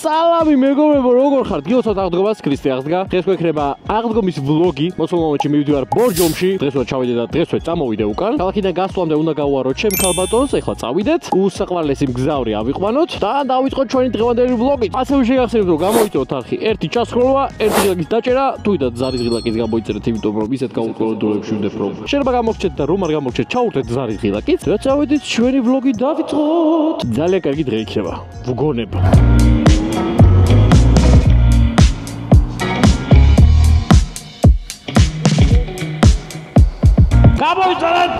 სალამი მეგობრებო, როგორ ხართ? გიოცავთ აღდგომას, ქრისტე აღდგა. დღეს გვექნება აღდგომის ვლოგი. მოსულ მომენტში მივიდივარ ბორჯომში. დღეს ვარ ჩავიდე და დღეს წამოვიდე უკან. ქალაქიდან გასვლამდე უნდა გავუარო ჩემ ქალბატონს. ეხლა წავიდეთ. უსაყვარლესი მგზავრი ავიყვანოთ და დავიწყოთ ჩვენი დღევანდელი ვლოგი. ასევე შეგახსენებთ, რომ გამოიწვევთ არხი 1 ჩასროლა, 1 ღილაკის დაჭერა, თუიდად ზარის ღილაკის გამოიწერეთ, იმიტომ რომ ისეთ გაურკვევლობებში ვდებ რომ შეიძლება გამოგჩეთ და რომ არ გამოგჩეთ, ჩაურთეთ ზარის ღილაკით. და წავედით ჩვენი ვლოგი დავიწყოთ. ძალიან კარგი დღე იქნება. ვგონებ. გამოვიწერეთ.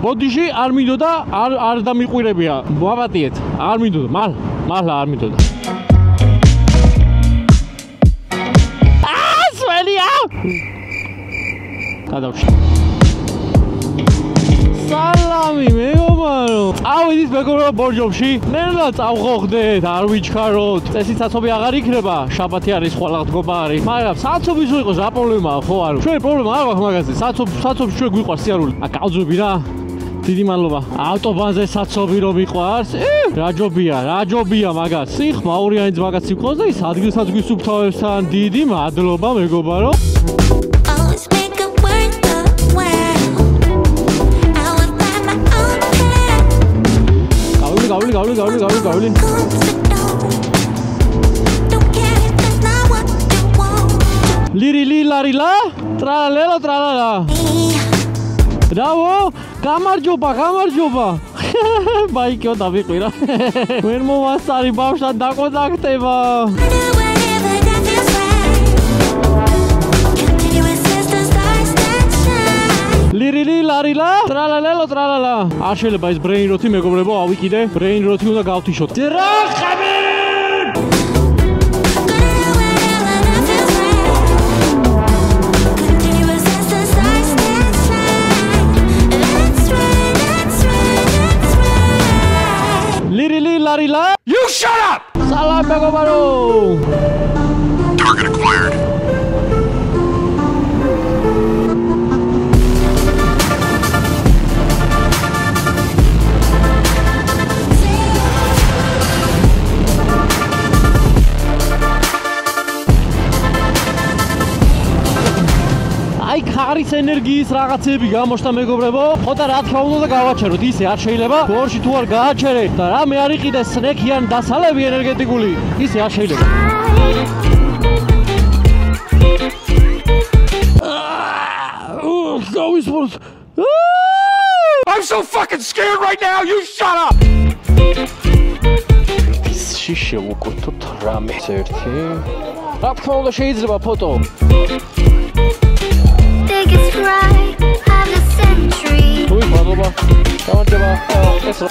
ბოდიში არ მინდოდა, არ დამიყვირებია. ვაპატიეთ. არ მინდოდა, მართლა არ მინდოდა. სვენია! გადავშ. სალამი მეგობარო. წავიდით მეგობრებო ბორჯომში. ნელა წავღოხდეთ, არ ვიჩქაროთ. წესით საცობი აღარ იქნება. შაბათი არის, ხვალ აღდგომა არის. მაგრამ საცობი რო იყოს რა პრობლემაა, ხო არა? ჩვენ პრობლემა არ გვაქვს მაგაზე. საცობი ჩვენ გვიყვარს სიარული. გავძვები რა. დიდი მადლობა. ავტობანზე საცობი რომ მიყვარს. რაჯობია მაგას. სიხ მაურიანიც მაგას სიყვარს და ის ადგილსაც გვისუფთავებსთან. დიდი მადლობა მეგობარო. გავლი. ლირი ლარილა, ტრალალა. ბრავო, გამარჯობა. ბაიკიო დავიყვირა. ვერ მოვასწარი ბავშვთან დაკონტაქტება. ლირი ლარილა, ტრალალა. არ შეიძლება ეს ბრეინ როთი მეგობრებო, ავიკიდე. ბრეინ როთი უნდა გავთიშოთ. დრახები! ლირი ლარილა. You shut up! სალამ მეგობარო. Target acquired. ხარის ენერგიის რაღაცები გამოჩნდა მეგობრებო. ხოდა რა თქმა უნდა გავაჩეროთ, ისე არ შეიძლება. გორში თუ არ გააჩერე და რამე არ იყიდეს სნექიან დასალები ენერგეტიკული, ისე არ შეიძლება. I'm so fucking scared right now. You shut up. შიშე უკუთოთ რამე ერთი. რა თქმა უნდა შეიძლება ფოტო. Ui, mადლობა. გამარჯობა. ეს რა.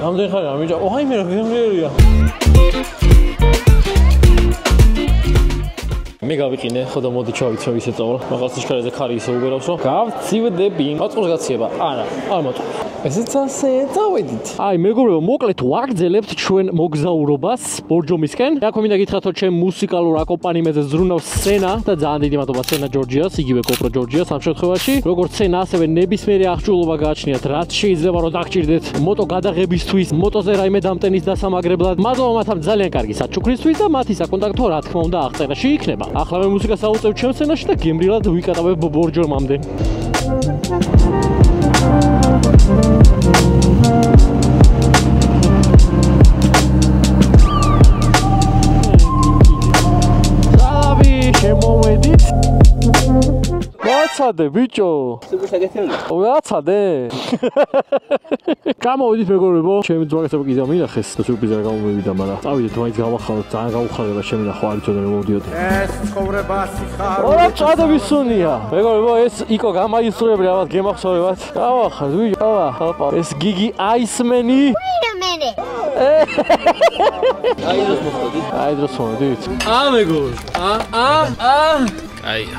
რამდენი ხარია მიჯა? ოღაი მე რა გემრიელია. მე გავიყინე, ხო და მოდი ჩავიცვე ისე წავალ. მაგას სიჩქარეზე ხარი ისე უგერავს რომ გავწივდები. მაწყობს გაციება. არ მოწყობს. ესეც ასე წავედით. აი მეგობრებო, მოკლედ ვაგრძელებთ ჩვენ მოგზაურობას ბორჯომისკენ. რა გვინდა გითხრათ რომ ჩემ მუსიკალურ აკომპანიმენტზე ზრუნავს სცენა და ძალიან დიდი მადლობა სცენა ჯორჯიას, იგივე კოპრო ჯორჯიას ამ შემთხვევაში. როგორც სცენა, ასევე ნებისმიერი აღჭურვილობა გააჩნიათ, რაც შეიძლება რომ დაგჭირდეთ მოტო გადაღებისთვის, მოტოზე რაიმე დამტენის დასამაგრებლად. მადლობა მათამ ძალიან კარგი საჩუქრისთვის და მათი საკონტაქტო რა თქმა უნდა აღწერაში იქნება. ახლა მე მუსიკას ავუწევ ჩემ სცენაში და გემრიელად ვიკატავებ ბორჯომამდე. შემოვედით. ვაცადე ბიჭო. ვაცადე. გამოვედით მეგობრებო. ჩემი ძვაგასება კიდე მინახეს და სურპრიზი არ გამომივიდა, მაგრამ წავიდეთ მაინც გავახალოთ. ძალიან გაუხარდება შემინახო არ იცოდი რომ მოვდიოდი. ეს ცხოვრება სიხარული. ორა წადების სუნია. მეგობრებო ეს იკო გამაისურებელი ალბათ გემახსოვრებათ. გავახალ ბიჭო. ოპა ეს გიგი აისმენი. Wait a minute. აი დროს მოვედით. მეგობრებო. აია.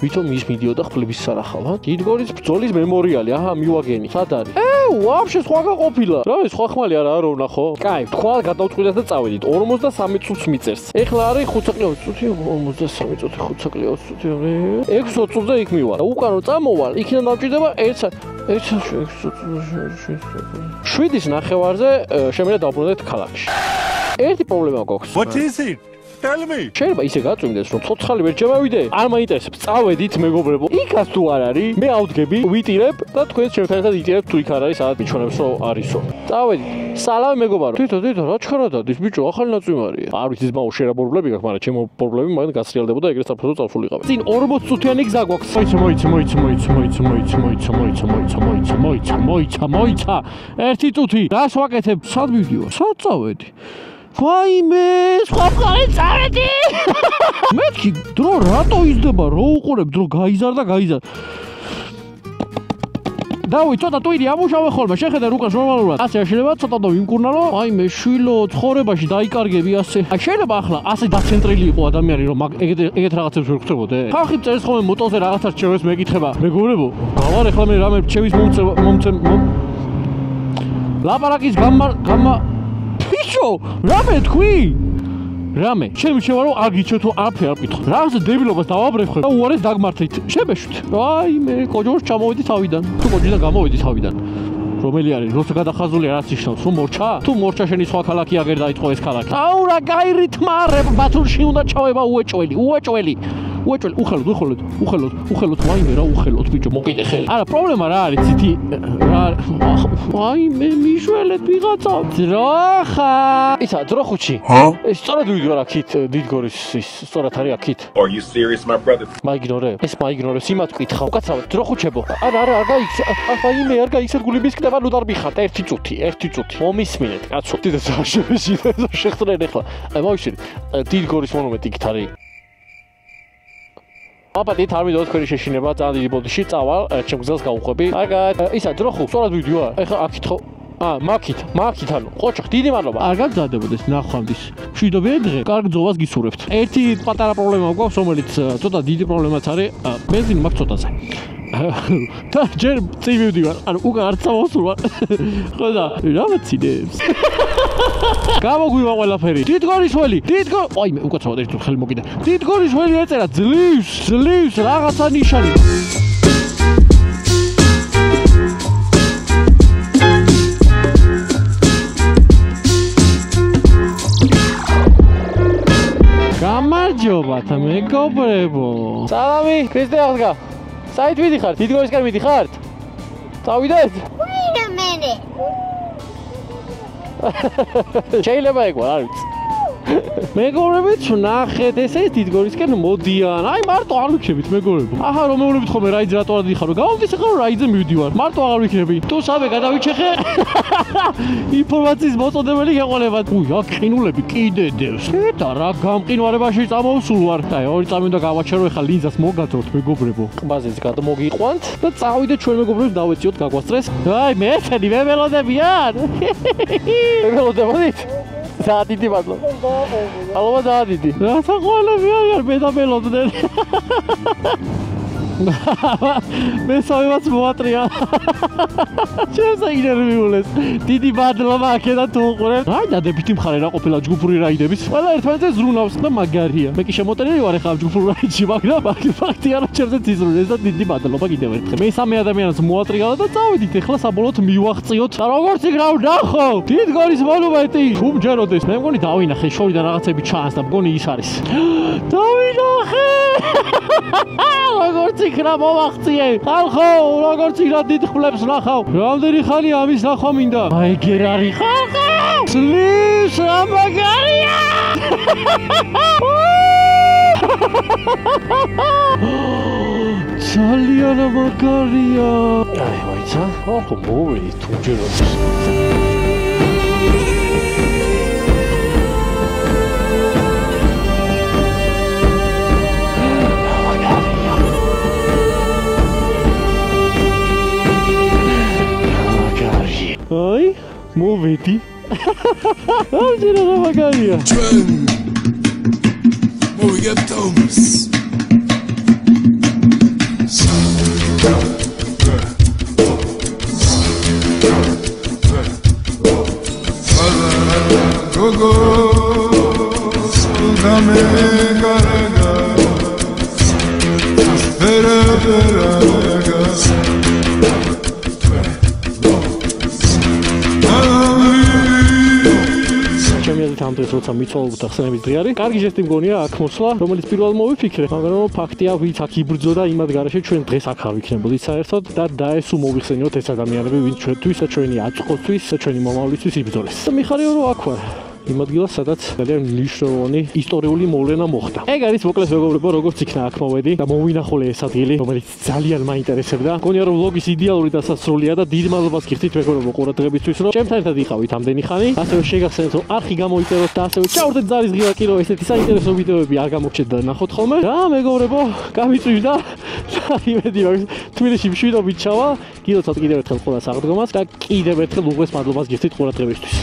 ვითომ ის მიდიოდა ხფლების სანახავად. დიდგორის ბრძოლის მემორიალი, აჰა, მივაგენი. სად არის? ვაფშე სხვა გაყოფილა. რა ეს სხვა ხმალი არა ვნახო. კაი, თქვა გადავწყვიტეთ და წავედით. 43 წუთს მიწერს. ეხლა არის 5 საკლეოს წუთი, 53 წუთი, 5 საკლეოს წუთი. 6 წუთზე იქ მივალ. უკან რო წამოვალ, იქიდან დავჭირდება 7-ის ნახევარზე შემიძლია დავბრუნდეთ ქალაქში. ერთი პრობლემა გვაქვს. What is it? Tell me. შეიძლება ისე გაწვიმდეს, რომ ცოცხალი ვერ შემოვიდე. არ მაინტერესებს, წავედით მეგობრებო. იქაც თუ არ არის, მე ავდგები, ვიტირებ და თქვენ ჩემთან ერთად იტირებთ თუ იქ არ არის, სადაც მიჩვენებს რომ არისო. წავედით. სალამი მეგობარო. თვითონ რა ჩქარა დადის, ბიჭო, ახალი ნაწვიმარია. არ ვიცი, ძმაო, შერა პრობლემები გაქვს, მაგრამ ჩემო პრობლემები მაგ გასრიალდებოდა ეგრე საფრთხო წავსულიყავ. წინ 40 წუთიანი გზა გვაქვს. მოიცა. ერთი წუთი. რას ვაკეთებ? სად მივდივარ? სად წავედი? ვაიმე, სხვა მხარე წავედი. მეთქი, დრო რატო იზრდება, რო უყურებ, დრო გაიზარდა. დავით, ცოტა ტვირი ამუშავე ხოლმე, შეხედე რუკას ნორმალურად. ასე შეიძლება ცოტა და ვიმკურნალო. აიმე, შვილო, ცხოვრებაში დაიკარგები ასე. აი შეიძლება ახლა ასე დაცენტრილი იყო ადამიანი, რომ ეგეთ რაღაცებს ვერ ხვდებოდე. ხალხი წერს ხოლმე მოტოზე რაღაცას რჩევებს მეკითხება. მეგობრებო, გავარ ახლა მე რამე რჩევის მომცემ ლაპარაკის გამა ბიჭო, რამე თქვი? რამე, შემიძლია რომ არ გიჩვენო თუ არაფერ არ ვკითხო. რაღაცა დებილობას დავაბრეხებ და უარეს დაგმართეთ. შემეშვით. აიმე, კოჯორს ჩამოვედი თავიდან. თუ კოჯიდან გამოვედი თავიდან. რომელი არის? როცა გადახაზულია რაც ნიშნავს? თუ მორჩა? თუ მორჩა შენი სხვა ქალაქი აგერ დაიწყო ეს ქალაქი. აუ რა გაირითმარებ, ბათუმში უნდა ჩავება უეჭველი. უხელოდ, ვაიმე რა უხელოდ ბიჭო, მოკიდე ხელი. არა, პრობლემა რა არის ცითი? ვაიმე, მიშველეთ ვიღაცა. დროხა. ისა, დროხუჩი. ეს სწორად ვიდეო რა ქით, დიდგორის ის სწორად არის აქით. Are you serious, my brother? მაიგნორე. ეს მაიგნორე, სიმათ ვკითხავ. უკაცრავად, დროხუჩებო. არა, არ გაიქცა. ვაიმე, არ გაიქცეთ გულების კდება, ნუ დარბიხართ 1 წუთი. მომისმინეთ, კაცო. დიდად შეხსრენ ახლა. აი, მოვიშინე. დიდგორის მონუმენტი იქით არის. აბადით არ მიდოთ თქვენი შეშინება ძალიან დიდი ბოდიში წავალ ჩემ გზას გავუყვები. მაგათ ისა დროხუ სწორად ვიდეოა. ეხლა აქით ხო მაქით ანუ ყოჩხ დიდი მადლობა. არ გაგზადებოდეს ნახვამდის. მშვიდობიან დღე. კარგ ძოვას გისურვებთ. ერთი პატარა პრობლემა გვაქვს, რომელიც ცოტა დიდი პრობლემაც არის. ბენზინი მაქვს ცოტაზე. და ჯერ წინ მივდივარ. ანუ უკან არ წავასულვარ. ხო და რა მოცინებს? გამოგვივა ყველაფერი. დიდგორისველი. აიმე, უკაცრავად ერთი ხელი მოკიდა. დიდგორისველი ეწერა ძლივს რაღაცა ნიშანი. გამარჯობათ მეგობრებო. სალამი, ქრისტე აღდგა. საით მიდიხართ? დიდგორისკენ მიდიხართ? წავიდეთ? Wait a minute. შეიძლება ეგ არ ვიცი. მეგობრებიც ვნახეთ, ესე დიდგორისკენ მოდიან. აი მარტო არ ვიქნებით მეგობრებო. აჰა, რომელობით ხომ რაიძე რატო არ დიხარო? გავდის ახლა რაიძე მივდივარ. მარტო აღარ ვიქნები. თუ სამე გადავიჩეხე. ინფორმაციის მოწოდებელი გეყოლებათ. აქ ყინულები კიდე დევს. და რა გამყინვარებაში წამოვსულ ვარ. აი, 2 წამი უნდა გავაჩერო, ახლა ლინზას მოგაძროთ მეგობრებო. ყბაზეც გადმოგიყვანთ და წავიდეთ ჩვენ მეგობრებს დავეციოთ გაგვასწრეს. აი, მესენი მემელოდებიან. მემელოდებოდით? Zadidi mადლობა. Алло, Zadidi. რა საყვალები არ მედამელოდნენ. მე სამივაც მოატრია. ჩემს აინერვიულეს. დიდი მადლობა აქედან თუ უყურებთ. აი დადებითი მხარე რა ყოფილა ჯგუფური რაიდების. ყველა ერთმანეთზე ზრუნავს და მაგარია. მე კი შემოტენილი ვარ ახლა ჯგუფურ რაიდში, მაგრამ ფაქტია რომ ჩემზეც იზრუნეს და დიდი მადლობა კიდევ ერთხელ. მე სამი ადამიანს მოატრია და წავედით ახლა საბოლოოდ მივახციოთ. და როგორც იქ რა ვნახო? დიდგორის მონუმენტი. თუ მჯეროდეს, მე მგონი დავინახე შორიდან რაღაცები ჩანს და მგონი ის არის. დავინახე. როგორც იქ რა მომახციე. ხალხო, როგორც იქ რა დიდ ხმლებს ნახავ. რამდენი ხალხი ამის ნახვა მინდა? აი გერ არის ხალხო. სლის ამაგარია. ძალიან ამაგარია. აი ვაიცა, ხო მოვედი თუ ჯეროდეს. Ay, move-te. Ah, tira da magaria. Moving up Thomas. Ამდღეს როცა მიცვალებუთა ხსენების დღე არის. Კარგი ჟესტი მგონია აქ მოსვლა, რომელიც პირველ მოვიფიქრე, მაგრამ ფაქტია, ვინც აქ იბრძოდა იმად გარეშე ჩვენ დღეს აქ ავიქნებოდით საერთოდ და დაესუ მოვიხსენიოთ ეს ადამიანები, ვინც ჩვენთვის და ჩვენი აწყოსთვის და ჩვენი მომავლისთვის იბრძოლეს. მიხარია რომ აქ ვარ. იმ ადგილას, სადაც ძალიან მნიშვნელოვანი ისტორიული მოვლენა მოხდა. ეგ არის მოკლედ მეგობრებო, როგორც იქნა აქ მოვედი და მოვინახულე ეს ადგილი, რომელიც ძალიან მაინტერესებდა. მგონია რომ ვლოგის იდეალური დასასრულია და დიდ მადლობას გიხდით მეგობრებო ყურადღებისთვის, რომ ჩემთან ერთად იყავით ამდენი ხანი. ასევე შეგახსენებთ, რომ არხი გამოიწეროთ და ასევე ჩავრდეთ ზარის ღია კი, რომ ესეთი საინტერესო ვიდეოები არ გამოგჩეთ და ნახოთ ხოლმე. და მეგობრებო, გამიწვივდა და იმედი მაქვს თბილისში მშვიდობით ჩავა. გილოცავთ კიდევ ერთხელ ყველა საღდგომას და კიდევ ერთხელ უღრეს მადლობას გიხდით ყურადღებისთვის.